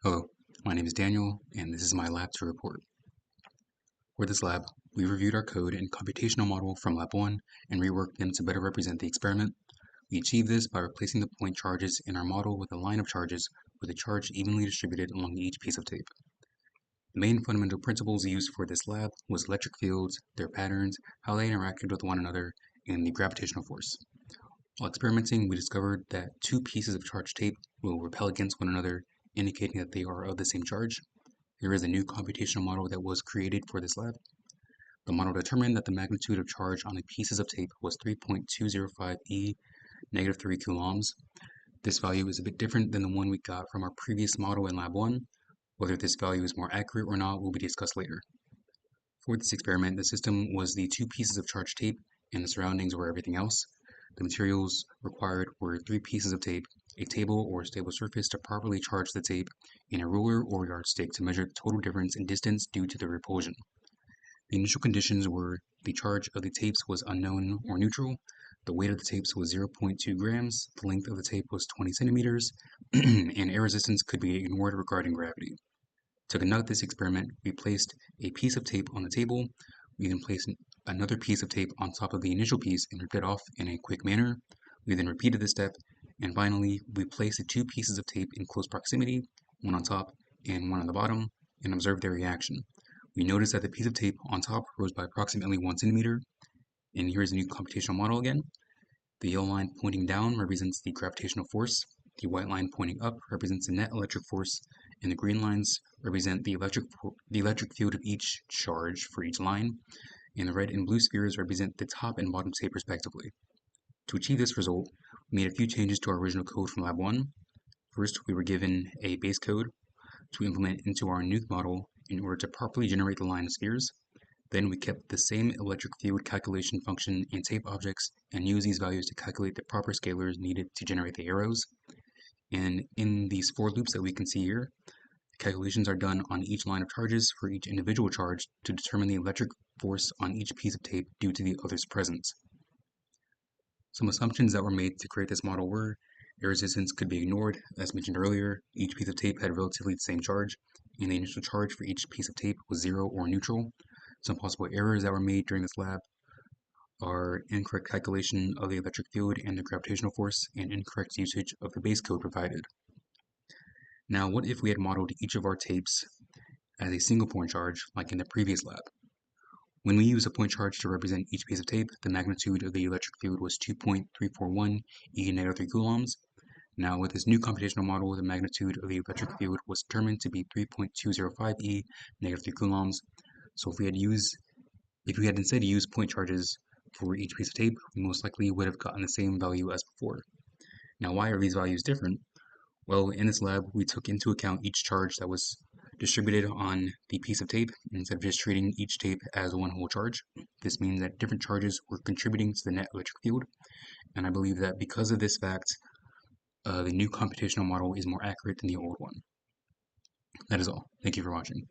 Hello, my name is Daniel, and this is my Lab 2 report. For this lab, we reviewed our code and computational model from Lab 1 and reworked them to better represent the experiment. We achieved this by replacing the point charges in our model with a line of charges with a charge evenly distributed along each piece of tape. The main fundamental principles used for this lab was electric fields, their patterns, how they interacted with one another, and the gravitational force. While experimenting, we discovered that two pieces of charged tape will repel against one another, indicating that they are of the same charge. Here is a new computational model that was created for this lab. The model determined that the magnitude of charge on the pieces of tape was 3.205 e, negative 3 coulombs. This value is a bit different than the one we got from our previous model in Lab 1. Whether this value is more accurate or not will be discussed later. For this experiment, the system was the two pieces of charged tape, and the surroundings were everything else. The materials required were 3 pieces of tape, a table or stable surface to properly charge the tape, and a ruler or yardstick to measure the total difference in distance due to the repulsion. The initial conditions were the charge of the tapes was unknown or neutral, the weight of the tapes was 0.2 grams, the length of the tape was 20 centimeters, and air resistance could be ignored regarding gravity. To conduct this experiment, we placed a piece of tape on the table. We then placed another piece of tape on top of the initial piece and ripped it off in a quick manner. We then repeated this step, and finally, we placed the two pieces of tape in close proximity, one on top and one on the bottom, and observed their reaction. We noticed that the piece of tape on top rose by approximately 1 centimeter, and here's a new computational model again. The yellow line pointing down represents the gravitational force, the white line pointing up represents the net electric force, and the green lines represent the electric field of each charge for each line, and the red and blue spheres represent the top and bottom tape respectively. To achieve this result, we made a few changes to our original code from Lab 1. First, we were given a base code to implement into our new model in order to properly generate the line of spheres. Then we kept the same electric field calculation function in tape objects and used these values to calculate the proper scalars needed to generate the arrows. And in these 4 loops that we can see here, calculations are done on each line of charges for each individual charge to determine the electric force on each piece of tape due to the other's presence. Some assumptions that were made to create this model were air resistance could be ignored. As mentioned earlier, each piece of tape had relatively the same charge, and the initial charge for each piece of tape was 0 or neutral. Some possible errors that were made during this lab are incorrect calculation of the electric field and the gravitational force, and incorrect usage of the base code provided. Now, what if we had modeled each of our tapes as a single point charge, like in the previous lab? When we use a point charge to represent each piece of tape, the magnitude of the electric field was 2.341 e negative 3 coulombs. Now, with this new computational model, the magnitude of the electric field was determined to be 3.205 e negative 3 coulombs. So if we had instead used point charges for each piece of tape, we most likely would have gotten the same value as before. Now, why are these values different? Well, in this lab, we took into account each charge that was distributed on the piece of tape instead of just treating each tape as one whole charge. This means that different charges were contributing to the net electric field, and I believe that because of this fact, the new computational model is more accurate than the old one. That is all. Thank you for watching.